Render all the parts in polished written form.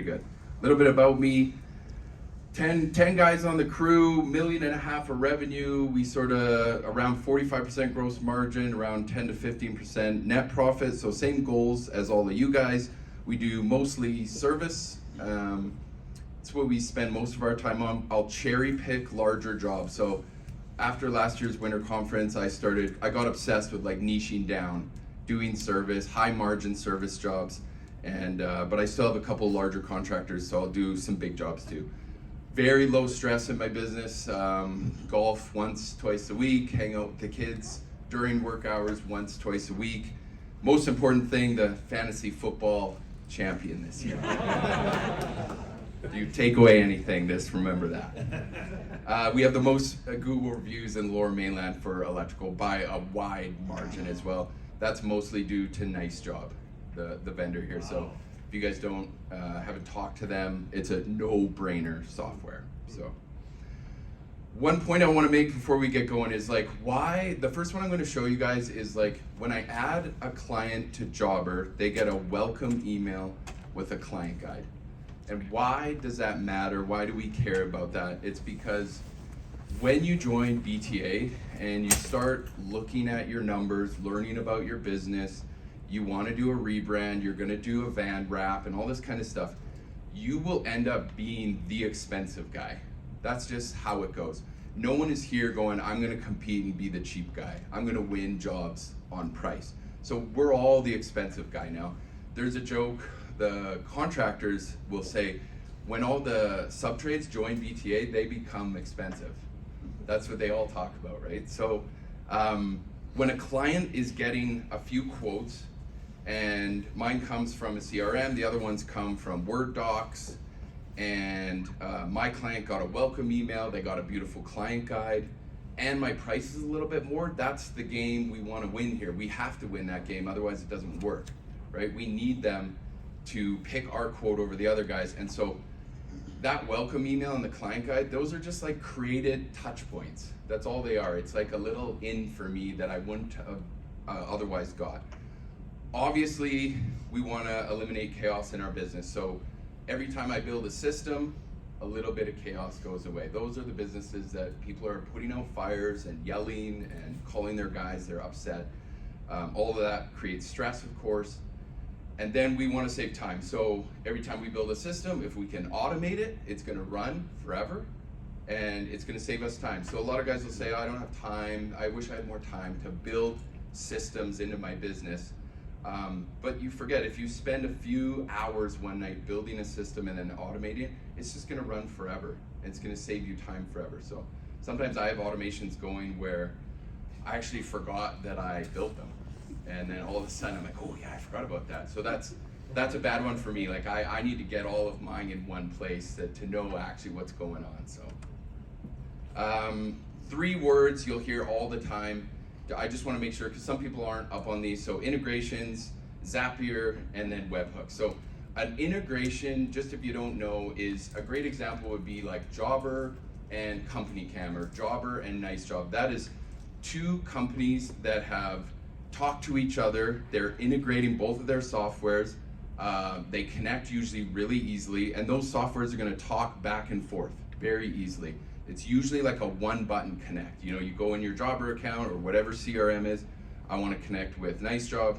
Good. A little bit about me. 10 guys on the crew, $1.5 million of revenue. We sort of around 45% gross margin, around 10 to 15% net profit. So same goals as all of you guys. We do mostly service. It's what we spend most of our time on. I'll cherry pick larger jobs. So after last year's winter conference, I got obsessed with like niching down, doing service, high margin service jobs. But I still have a couple larger contractors, so I'll do some big jobs too. Very low stress in my business. Golf once, twice a week, hang out with the kids during work hours once, twice a week. Most important thing, the fantasy football champion this year. If you take away anything, just remember that. We have the most Google reviews in Lower Mainland for electrical by a wide margin as well. That's mostly due to Nice Job, the vendor here. So if you guys haven't talked to them, it's a no-brainer software. So one point I want to make before we get going is like why, the first one I'm going to show you guys is like when I add a client to Jobber, they get a welcome email with a client guide. And why does that matter? Why do we care about that? It's because when you join BTA and you start looking at your numbers, learning about your business, you want to do a rebrand, you're going to do a van wrap and all this kind of stuff, you will end up being the expensive guy. That's just how it goes. No one is here going, I'm going to compete and be the cheap guy. I'm going to win jobs on price. So we're all the expensive guy now. There's a joke, the contractors will say, when all the sub-trades join BTA, they become expensive. That's what they all talk about, right? So when a client is getting a few quotes, and mine comes from a CRM, the other ones come from Word docs, and my client got a welcome email, they got a beautiful client guide, and my price is a little bit more. That's the game we want to win here. We have to win that game, otherwise it doesn't work, right? We need them to pick our quote over the other guys. And so that welcome email and the client guide, those are just like created touch points. That's all they are. It's like a little in for me that I wouldn't have otherwise got. Obviously, we want to eliminate chaos in our business. So every time I build a system, a little bit of chaos goes away. Those are the businesses that people are putting out fires and yelling and calling their guys, they're upset. All of that creates stress, of course. And then we want to save time. So every time we build a system, if we can automate it, it's going to run forever and it's going to save us time. So a lot of guys will say, oh, I don't have time. I wish I had more time to build systems into my business. But you forget, if you spend a few hours one night building a system and then automating it, it's just going to run forever. It's going to save you time forever. So sometimes I have automations going where I actually forgot that I built them. And then all of a sudden I'm like, oh yeah, I forgot about that. So that's a bad one for me. Like I need to get all of mine in one place to know actually what's going on. So 3 words you'll hear all the time. I just want to make sure, because some people aren't up on these. So integrations, Zapier, and then webhooks. So an integration, just if you don't know, is a great example would be like Jobber and Company Cam, or Jobber and Nice Job. That is 2 companies that have talk to each other. They're integrating both of their softwares. They connect usually really easily, and those softwares are going to talk back and forth very easily. It's usually like a one-button connect. You know, you go in your Jobber account or whatever CRM is, I want to connect with Nice Job,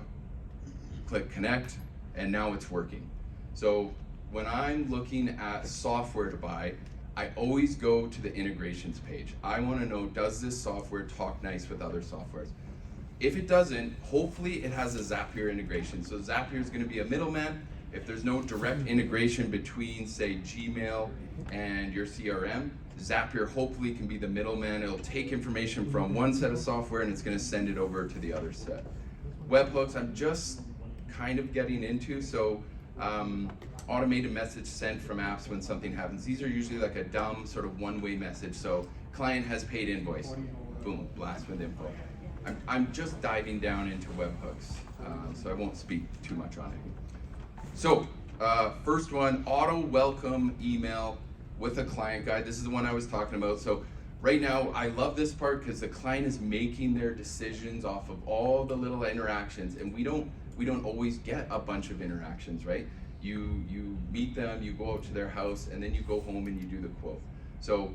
click connect, and now it's working. So when I'm looking at software to buy, I always go to the integrations page. I want to know, does this software talk nice with other softwares? If it doesn't, hopefully it has a Zapier integration. So Zapier is going to be a middleman. If there's no direct integration between, say, Gmail and your CRM, Zapier hopefully can be the middleman. It'll take information from one set of software and it's going to send it over to the other set. Webhooks, I'm just kind of getting into. So automated message sent from apps when something happens. These are usually like a dumb sort of one-way message. So client has paid invoice. Boom, blast with info. I'm just diving down into webhooks, so I won't speak too much on it. So, first one, auto welcome email with a client guide. This is the one I was talking about. So right now, I love this part because the client is making their decisions off of all the little interactions, and we don't always get a bunch of interactions, right? You meet them, you go out to their house, and then you go home and you do the quote. So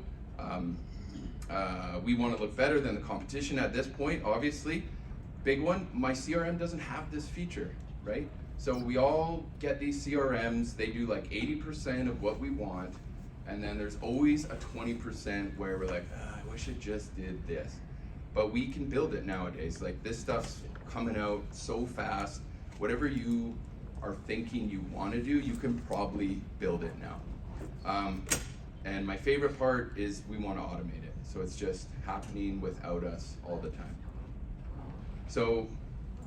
we want to look better than the competition at this point, obviously. Big one, my CRM doesn't have this feature, right? So we all get these CRMs, they do like 80% of what we want, and then there's always a 20% where we're like, I wish it just did this. But we can build it nowadays. Like, this stuff's coming out so fast. Whatever you are thinking you want to do, you can probably build it now. And my favorite part is we want to automate it. So it's just happening without us all the time. So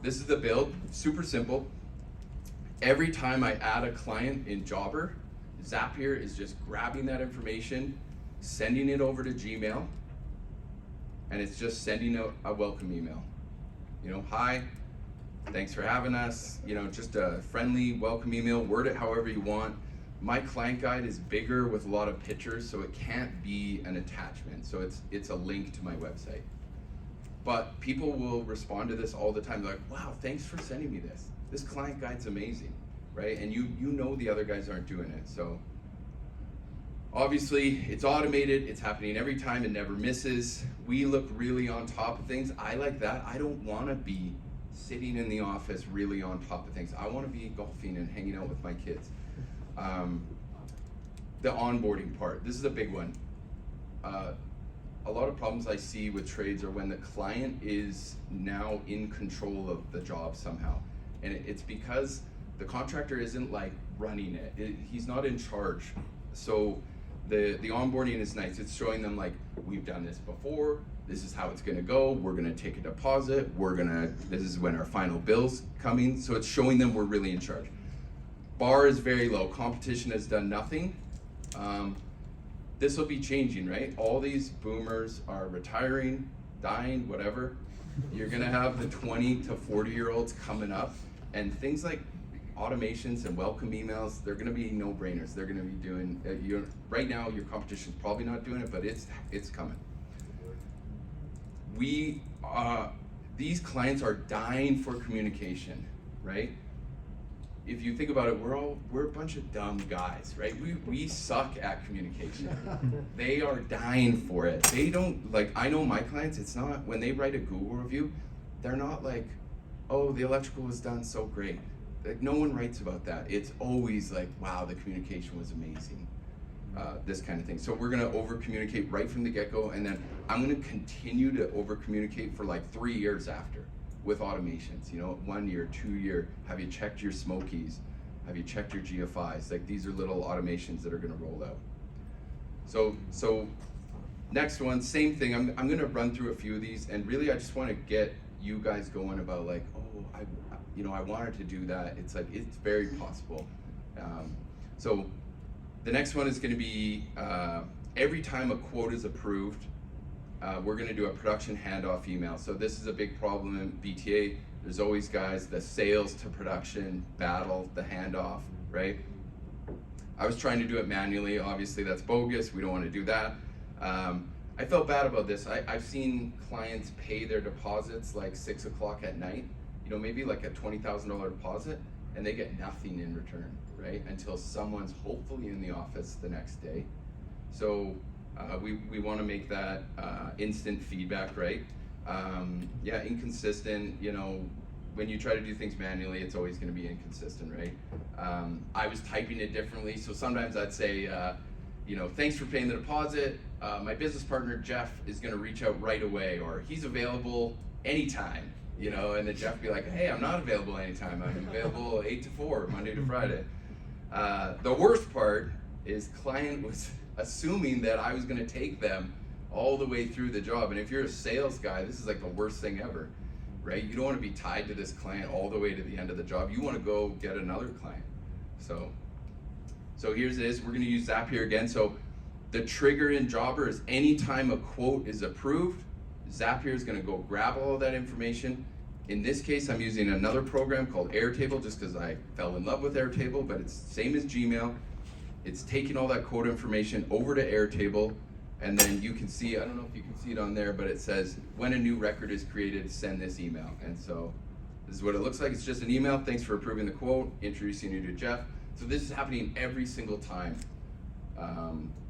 this is the build, super simple. Every time I add a client in Jobber, Zapier is just grabbing that information, sending it over to Gmail, and it's just sending out a welcome email. You know, hi, thanks for having us. You know, just a friendly welcome email, word it however you want. My client guide is bigger with a lot of pictures, so it can't be an attachment. So it's a link to my website. But people will respond to this all the time. They're like, wow, thanks for sending me this. This client guide's amazing, right? And you know the other guys aren't doing it. So obviously it's automated, it's happening every time, it never misses. We look really on top of things. I like that. I don't wanna be sitting in the office really on top of things. I wanna be golfing and hanging out with my kids. The onboarding part, this is a big one. A lot of problems I see with trades are when the client is now in control of the job somehow. And it's because the contractor isn't like running it. He's not in charge. So the onboarding is nice. It's showing them like, we've done this before, this is how it's gonna go, we're gonna take a deposit, this is when our final bill's coming. So it's showing them we're really in charge. Bar is very low, competition has done nothing. This will be changing, right? All these boomers are retiring, dying, whatever. You're gonna have the 20 to 40-year-olds coming up, and things like automations and welcome emails, they're gonna be no-brainers. They're gonna be doing, right now your competition's probably not doing it, but it's coming. These clients are dying for communication, right? If you think about it, we're a bunch of dumb guys, right? We suck at communication. They are dying for it. They don't, like, I know my clients, it's not, when they write a Google review, they're not like, oh, the electrical was done so great. Like, no one writes about that. It's always like, wow, the communication was amazing. This kind of thing. So we're gonna over communicate right from the get-go, and then I'm gonna continue to over communicate for like 3 years after. With automations, you know, 1 year, 2 year, have you checked your Smokies? Have you checked your GFIs? Like, these are little automations that are gonna roll out. So next one, same thing. I'm gonna run through a few of these, and really I just wanna get you guys going about like, oh, I wanted to do that. It's like, it's very possible. So the next one is gonna be, every time a quote is approved, we're gonna do a production handoff email. So this is a big problem in BTA. There's always guys, the sales to production battle, the handoff, right? I was trying to do it manually. Obviously that's bogus. We don't wanna do that. I felt bad about this. I've seen clients pay their deposits like 6 o'clock at night, you know, maybe like a $20,000 deposit, and they get nothing in return, right? Until someone's hopefully in the office the next day. So we want to make that instant feedback, right? Yeah, inconsistent, you know, when you try to do things manually, it's always going to be inconsistent, right? I was typing it differently, so sometimes I'd say, you know, thanks for paying the deposit. My business partner, Jeff, is going to reach out right away, or he's available anytime, you know, and then Jeff would be like, hey, I'm not available anytime. I'm available 8 to 4, Monday to Friday. The worst part is client was assuming that I was gonna take them all the way through the job. And if you're a sales guy, this is like the worst thing ever, right? You don't wanna be tied to this client all the way to the end of the job. You wanna go get another client. So here's this, we're gonna use Zapier again. So the trigger in Jobber is anytime a quote is approved, Zapier is gonna go grab all of that information. In this case, I'm using another program called Airtable just because I fell in love with Airtable, but it's same as Gmail. It's taking all that quote information over to Airtable, and then you can see, I don't know if you can see it on there, but it says, when a new record is created, send this email. And so this is what it looks like. It's just an email. Thanks for approving the quote, introducing you to Jeff. So this is happening every single time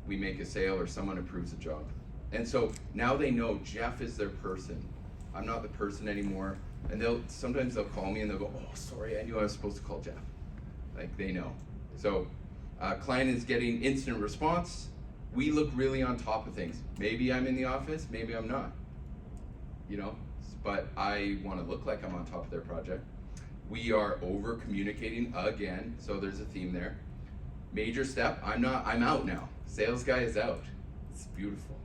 we make a sale or someone approves a job. And so now they know Jeff is their person. I'm not the person anymore. And sometimes they'll call me and they'll go, oh, sorry, I knew I was supposed to call Jeff. Like, they know. So client is getting instant response. We look really on top of things. Maybe I'm in the office, maybe I'm not. You know, but I want to look like I'm on top of their project. We are over communicating again, so there's a theme there. Major step, I'm out now. Sales guy is out. It's beautiful.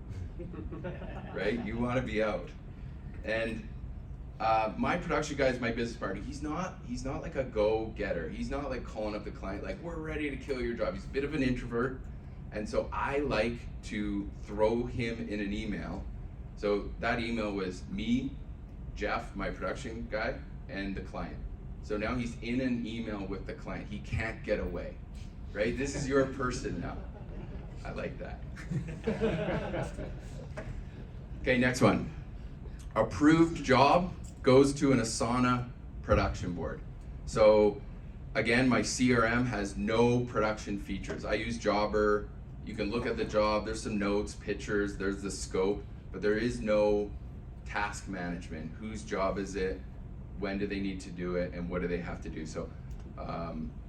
Right? You want to be out. And my production guy is my business partner. He's not like a go-getter. He's not like calling up the client like, we're ready to kill your job. He's a bit of an introvert. And so I like to throw him in an email. So that email was me, Jeff, my production guy, and the client. So now he's in an email with the client. He can't get away, right? This is your person now. I like that. Okay, next one. Approved job goes to an Asana production board. So again, my CRM has no production features. I use Jobber. You can look at the job. There's some notes, pictures, there's the scope, but there is no task management. Whose job is it? When do they need to do it? And what do they have to do? So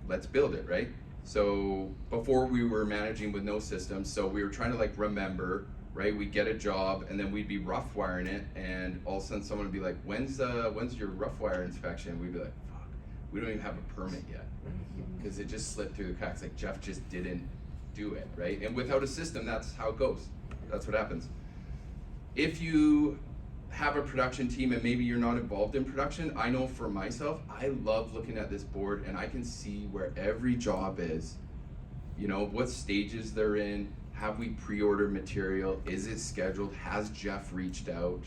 let's build it, right? So before we were managing with no systems, so we were trying to like remember, right? We'd get a job and then we'd be rough wiring it, and all of a sudden someone would be like, when's your rough wire inspection? We'd be like, fuck, we don't even have a permit yet. Because it just slipped through the cracks, like Jeff just didn't do it, right? And without a system, that's how it goes. That's what happens. If you have a production team and maybe you're not involved in production, I know for myself, I love looking at this board and I can see where every job is, you know, what stages they're in, have we pre-ordered material, is it scheduled, has Jeff reached out,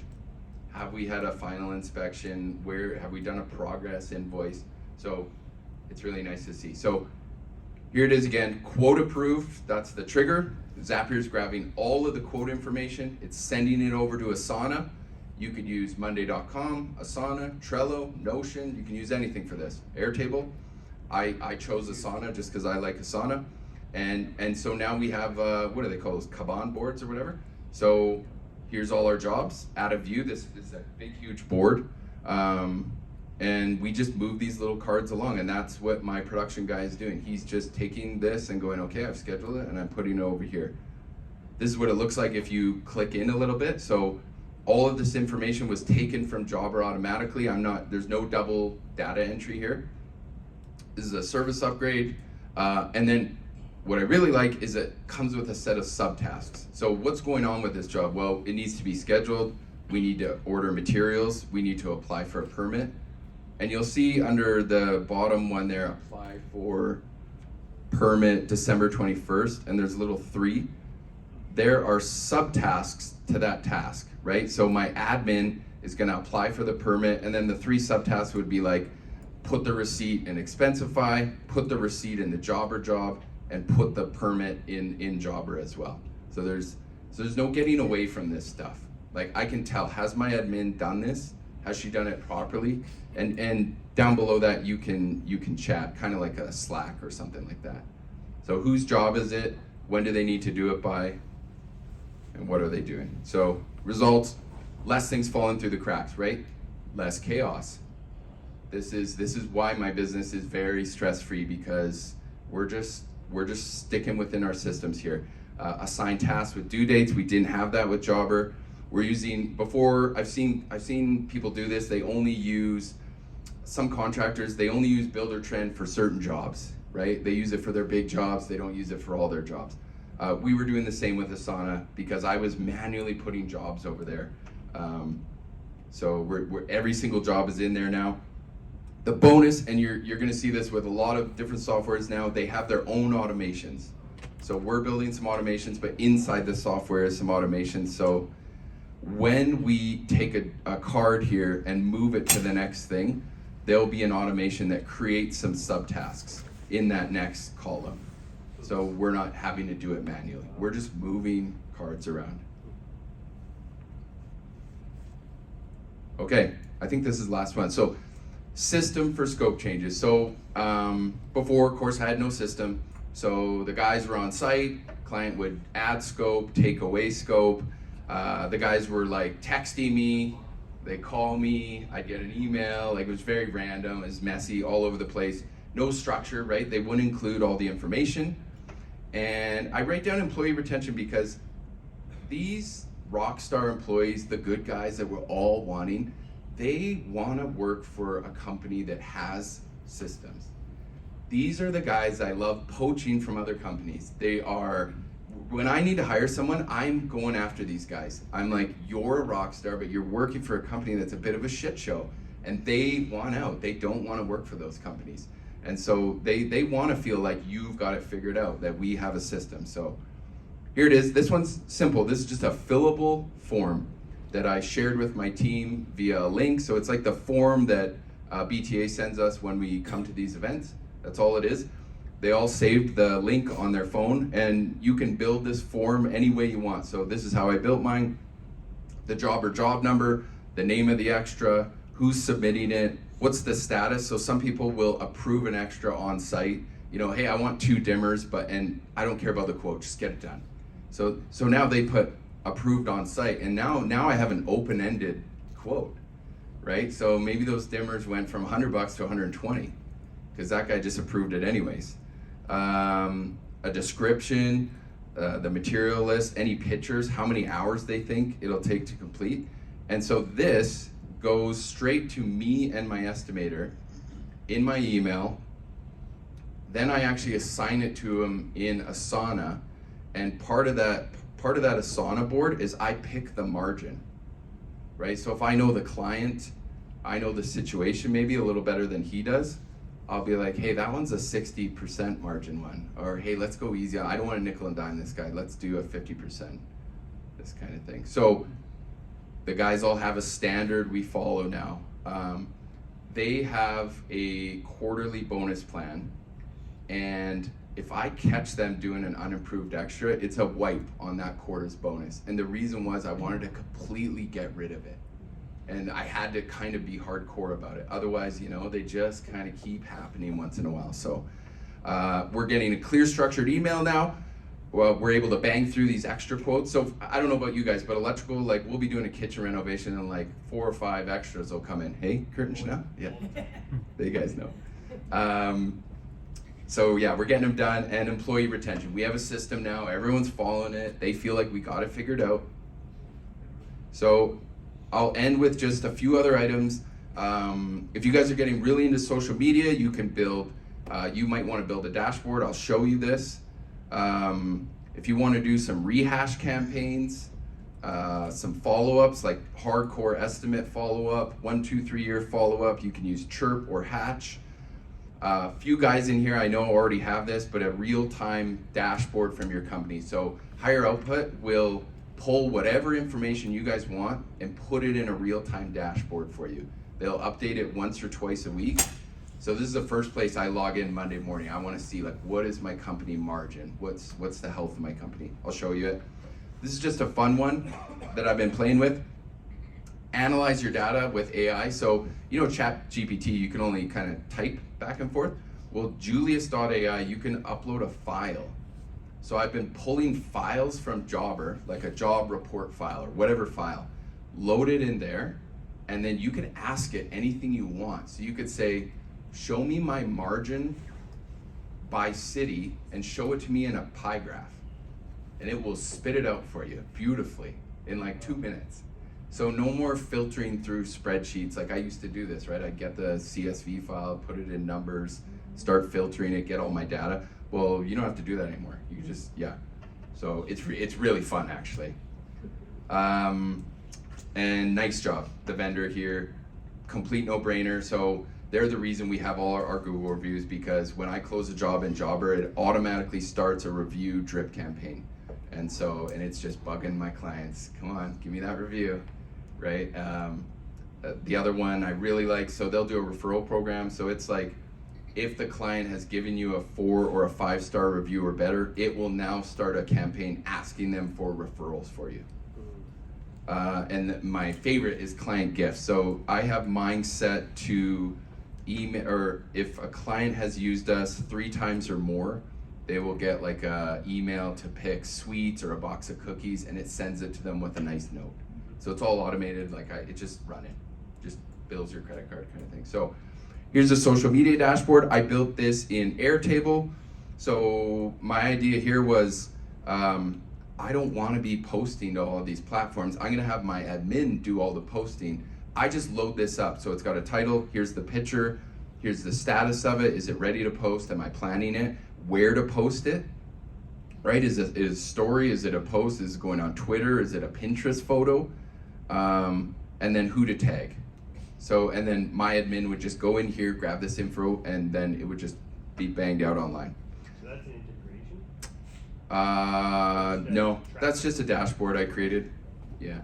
have we had a final inspection, where have we done a progress invoice? So it's really nice to see. So here it is again, quote approved, that's the trigger. Zapier's grabbing all of the quote information, it's sending it over to Asana. You could use Monday.com, Asana, Trello, Notion, you can use anything for this. Airtable, I chose Asana just because I like Asana. And so now we have, what do they call those, Kanban boards or whatever? So here's all our jobs, add a view, this is a big, huge board. And we just move these little cards along, and that's what my production guy is doing. He's just taking this and going, okay, I've scheduled it, and I'm putting it over here. This is what it looks like if you click in a little bit. So all of this information was taken from Jobber automatically. There's no double data entry here. This is a service upgrade. And then what I really like is it comes with a set of subtasks. So what's going on with this job? Well, it needs to be scheduled. We need to order materials. We need to apply for a permit. And you'll see under the bottom one there, apply for permit December 21st, and there's a little 3. There are subtasks to that task, right? So my admin is gonna apply for the permit, and then the 3 subtasks would be like, put the receipt in Expensify, put the receipt in the Jobber job, and put the permit in Jobber as well. So there's no getting away from this stuff. Like, I can tell, has my admin done this? Has she done it properly? And down below that you can chat, kind of like a Slack or something like that. So whose job is it? When do they need to do it by? And what are they doing? So results, less things falling through the cracks, right? Less chaos. This is why my business is very stress-free, because we're just sticking within our systems here. Assign tasks with due dates. We didn't have that with Jobber. We're using, before, I've seen people do this, they only use, some contractors, they only use Buildertrend for certain jobs, right? They use it for their big jobs, they don't use it for all their jobs. We were doing the same with Asana because I was manually putting jobs over there. So every single job is in there now. The bonus, and you're gonna see this with a lot of different softwares now, they have their own automations. So we're building some automations, but inside the software is some automations. So when we take a card here and move it to the next thing, there'll be an automation that creates some subtasks in that next column. So we're not having to do it manually. We're just moving cards around. Okay, I think this is the last one. So system for scope changes. So before, of course, I had no system. So the guys were on site, client would add scope, take away scope. The guys were like texting me, they call me, I'd get an email, like it was very random, it was messy, all over the place. No structure, right? They wouldn't include all the information. And I write down employee retention because these rockstar employees, the good guys that we're all wanting, they want to work for a company that has systems. These are the guys I love poaching from other companies. They are, when I need to hire someone, I'm going after these guys. I'm like, you're a rock star, but you're working for a company that's a bit of a shit show. And they want out. They don't want to work for those companies. And so they want to feel like you've got it figured out, that we have a system. So here it is. This one's simple. This is just a fillable form that I shared with my team via a link. So it's like the form that BTA sends us when we come to these events. That's all it is. They all saved the link on their phone, and you can build this form any way you want. So this is how I built mine. The job or job number, the name of the extra, who's submitting it, what's the status. So some people will approve an extra on site. You know, hey, I want 2 dimmers, and I don't care about the quote, just get it done. So now they put approved on site, and now I have an open-ended quote, right? So maybe those dimmers went from $100 to 120, because that guy just approved it anyways. A description, the material list, any pictures, how many hours they think it'll take to complete. And so this goes straight to me and my estimator in my email. Then I actually assign it to him in Asana, and part of that Asana board is I pick the margin, right? So if I know the client, I know the situation maybe a little better than he does, I'll be like, hey, that one's a 60% margin one. Or hey, let's go easy. I don't want to nickel and dime this guy. Let's do a 50%, this kind of thing. So the guys all have a standard we follow now. They have a quarterly bonus plan, and if I catch them doing an unimproved extra, it's a wipe on that quarter's bonus. And the reason was I wanted to completely get rid of it. And I had to kind of be hardcore about it. Otherwise, you know, they just kind of keep happening once in a while. So we're getting a clear structured email now. Well, we're able to bang through these extra quotes. So I don't know about you guys, but electrical, like we'll be doing a kitchen renovation and like 4 or 5 extras will come in. Hey, Kurt and Chanel? Yeah, you guys know. So yeah, we're getting them done. And employee retention. We have a system now, everyone's following it. They feel like we got it figured out. So I'll end with just a few other items. If you guys are getting really into social media, you can build, you might want to build a dashboard. I'll show you this. If you want to do some rehash campaigns, some follow-ups like hardcore estimate follow-up, 1, 2, 3 year follow-up, you can use Chirp or Hatch. A few guys in here I know already have this, but a real-time dashboard from your company. So Higher Output will pull whatever information you guys want and put it in a real-time dashboard for you. They'll update it once or twice a week. So this is the first place I log in Monday morning. I want to see like, what is my company margin? What's the health of my company? I'll show you it. This is just a fun one that I've been playing with. Analyze your data with AI. So, you know, ChatGPT, you can only kind of type back and forth. Well, Julius.ai, you can upload a file. So I've been pulling files from Jobber, like a job report file or whatever file, load it in there, and then you can ask it anything you want. So you could say, show me my margin by city and show it to me in a pie graph. And it will spit it out for you beautifully in like 2 minutes. So no more filtering through spreadsheets. Like I used to do this, right? I'd get the CSV file, put it in numbers, start filtering it, get all my data. Well, you don't have to do that anymore. You just, yeah. So it's really fun actually. And nice job, the vendor here, complete no-brainer. So they're the reason we have all our Google reviews, because when I close a job in Jobber, it automatically starts a review drip campaign. And it's just bugging my clients. Come on, give me that review, right? The other one I really like, so they'll do a referral program. So it's like, if the client has given you a 4 or a 5-star review or better, it will now start a campaign asking them for referrals for you. And my favorite is client gifts. So I have mine set to email, or if a client has used us 3 times or more, they will get like a email to pick sweets or a box of cookies, and it sends it to them with a nice note. So it's all automated, like it just run it, just bills your credit card kind of thing. So here's a social media dashboard. I built this in Airtable. So my idea here was, I don't want to be posting to all of these platforms. I'm gonna have my admin do all the posting. I just load this up. So it's got a title, here's the picture, here's the status of it. Is it ready to post? Am I planning it? Where to post it, right? Is it a story? Is it a post? Is it going on Twitter? Is it a Pinterest photo? And then who to tag. So, and then my admin would just go in here, grab this info, and then it would just be banged out online. So that's an integration? No, that's just a dashboard I created. Yeah.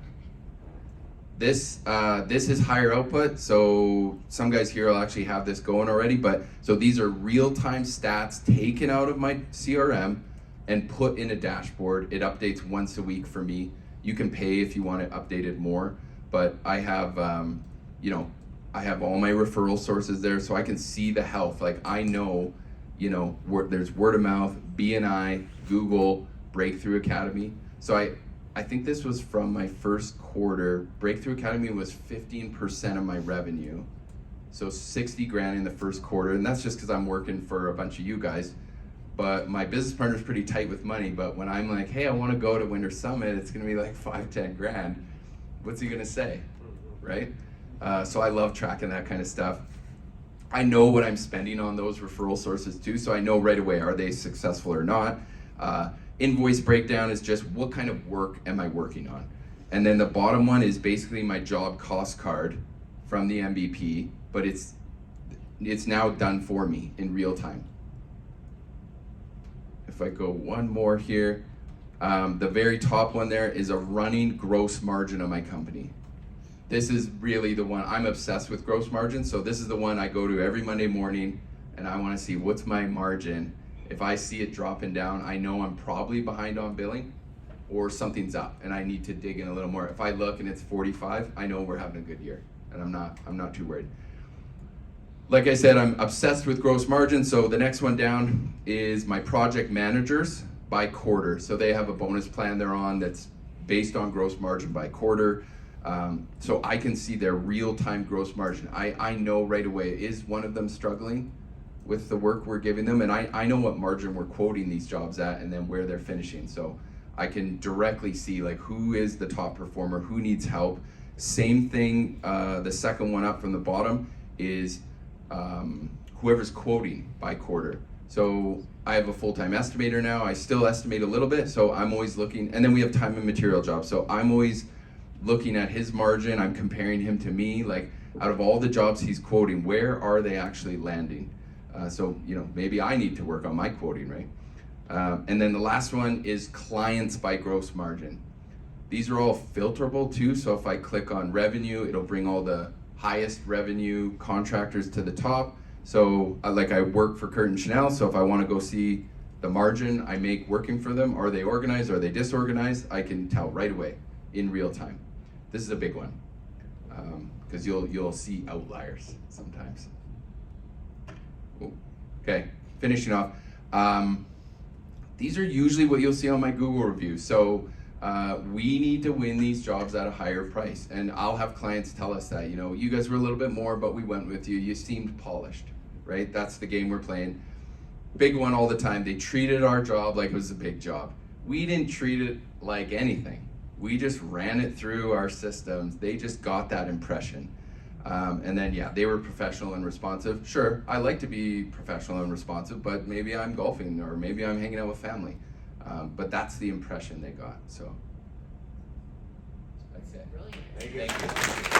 This is higher output, so some guys here will actually have this going already, but so these are real-time stats taken out of my CRM and put in a dashboard. It updates once a week for me. You can pay if you want it updated more, but I have, I have all my referral sources there, so I can see the health. Like I know, there's word of mouth, BNI, Google, Breakthrough Academy. So I think this was from my first quarter. Breakthrough Academy was 15% of my revenue. So 60 grand in the first quarter. And that's just because I'm working for a bunch of you guys. But my business partner's pretty tight with money. But when I'm like, hey, I want to go to Winter Summit, it's going to be like 5-10 grand. What's he going to say, right? So I love tracking that kind of stuff. I know what I'm spending on those referral sources too. So I know right away, are they successful or not? Invoice breakdown is just what kind of work am I working on? And then the bottom one is basically my job cost card from the MVP, but it's now done for me in real time. If I go one more here, the very top one there is a running gross margin of my company. This is really the one, I'm obsessed with gross margin, so this is the one I go to every Monday morning, and I want to see what's my margin. If I see it dropping down, I know I'm probably behind on billing or something's up and I need to dig in a little more. If I look and it's 45, I know we're having a good year and I'm not too worried. Like I said, I'm obsessed with gross margin. So the next one down is my project managers by quarter. So they have a bonus plan they're on that's based on gross margin by quarter. So I can see their real-time gross margin. I know right away, is one of them struggling with the work we're giving them, and I know what margin we're quoting these jobs at and then where they're finishing. So I can directly see like who is the top performer, who needs help. Same thing, the second one up from the bottom is whoever's quoting by quarter. So I have a full-time estimator now. I still estimate a little bit, so I'm always looking, and then we have time and material jobs. So I'm always looking at his margin, I'm comparing him to me, like out of all the jobs he's quoting, where are they actually landing? So, maybe I need to work on my quoting, right? And then the last one is clients by gross margin. These are all filterable too, so if I click on revenue, it'll bring all the highest revenue contractors to the top. So like I work for Kurt & Chanel, so if I want to go see the margin I make working for them, are they organized, are they disorganized? I can tell right away in real time. This is a big one, because you'll see outliers sometimes. Okay, finishing off. These are usually what you'll see on my Google reviews. So we need to win these jobs at a higher price. And I'll have clients tell us that, you guys were a little bit more, but we went with you. You seemed polished, right? That's the game we're playing. Big one all the time. They treated our job like it was a big job. We didn't treat it like anything. We just ran it through our systems. They just got that impression. And then, they were professional and responsive. Sure, I like to be professional and responsive, but maybe I'm golfing or maybe I'm hanging out with family. But that's the impression they got, so. That's it. Brilliant. Thank you. Thank you.